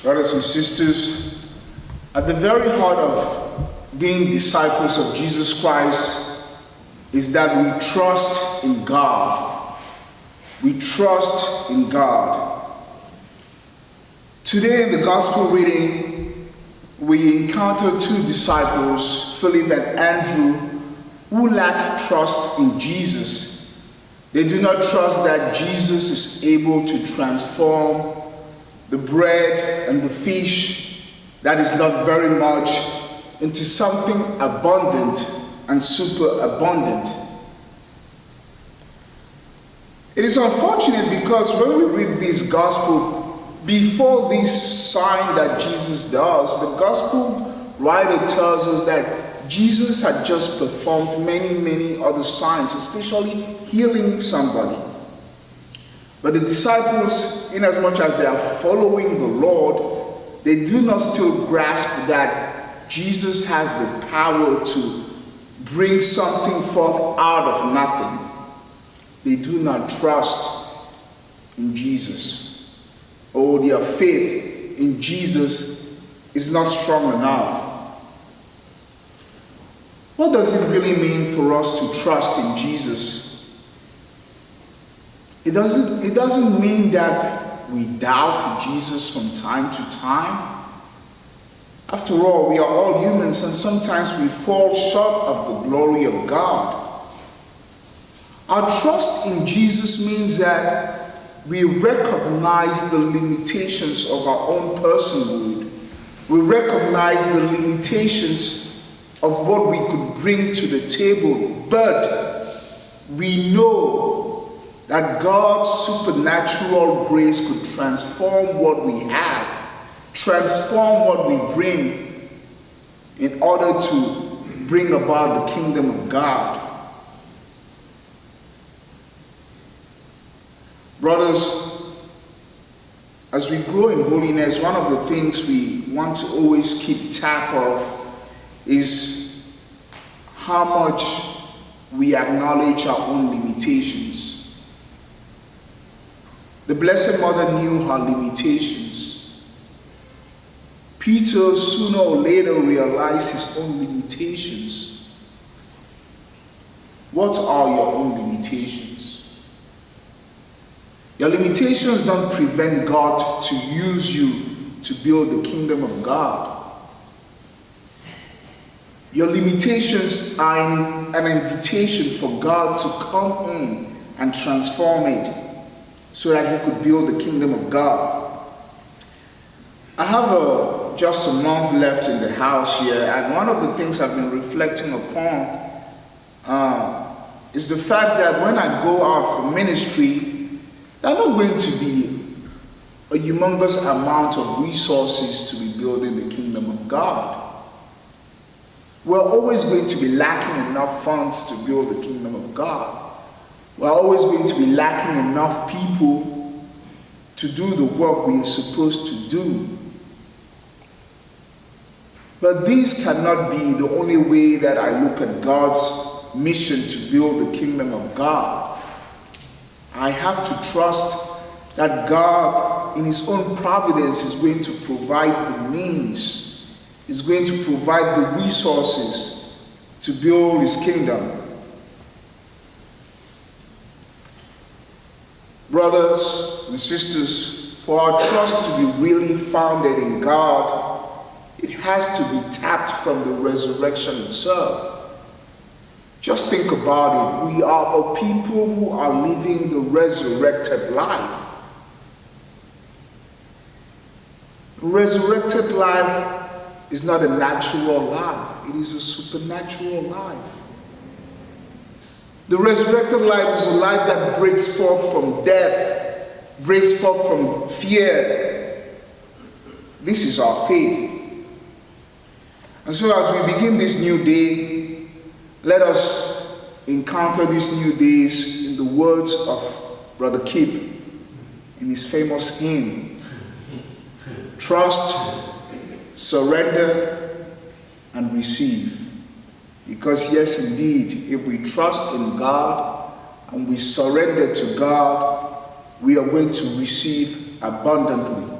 Brothers and sisters, at the very heart of being disciples of Jesus Christ is that we trust in God. We trust in God. Today in the gospel reading, we encounter two disciples, Philip and Andrew, who lack trust in Jesus. They do not trust that Jesus is able to transform the bread and the fish that is not very much into something abundant and super abundant. It is unfortunate because when we read this gospel, before this sign that Jesus does, the gospel writer tells us that Jesus had just performed many other signs, especially healing somebody. But the disciples, in as much as they are following the Lord, they do not still grasp that Jesus has the power to bring something forth out of nothing. They do not trust in Jesus. Oh, their faith in Jesus is not strong enough. What does it really mean for us to trust in Jesus? It doesn't mean that we doubt Jesus from time to time. After all, we are all humans and sometimes we fall short of the glory of God. Our trust in Jesus means that we recognize the limitations of our own personhood. We recognize the limitations of what we could bring to the table, but we know that God's supernatural grace could transform what we have, transform what we bring in order to bring about the kingdom of God. Brothers, as we grow in holiness, one of the things we want to always keep track of is how much we acknowledge our own limitations. The Blessed Mother knew her limitations. Peter sooner or later realized his own limitations. What are your own limitations? Your limitations don't prevent God to use you to build the kingdom of God. Your limitations are an invitation for God to come in and transform it so that he could build the kingdom of God. I have just a month left in the house here, and one of the things I've been reflecting upon is the fact that when I go out for ministry, there are not going to be a humongous amount of resources to be building the kingdom of God. We're always going to be lacking enough funds to build the kingdom of God. We're always going to be lacking enough people to do the work we are supposed to do. But this cannot be the only way that I look at God's mission to build the kingdom of God. I have to trust that God, in his own providence, is going to provide the means, is going to provide the resources to build his kingdom. Brothers and sisters, for our trust to be really founded in God, it has to be tapped from the resurrection itself. Just think about it. We are a people who are living the resurrected life. Resurrected life is not a natural life. It is a supernatural life. The resurrected life is a life that breaks forth from death, breaks forth from fear. This is our faith. And so as we begin this new day, let us encounter these new days in the words of Brother Kip in his famous hymn, trust, surrender, and receive. Because yes, indeed, if we trust in God and we surrender to God, we are going to receive abundantly.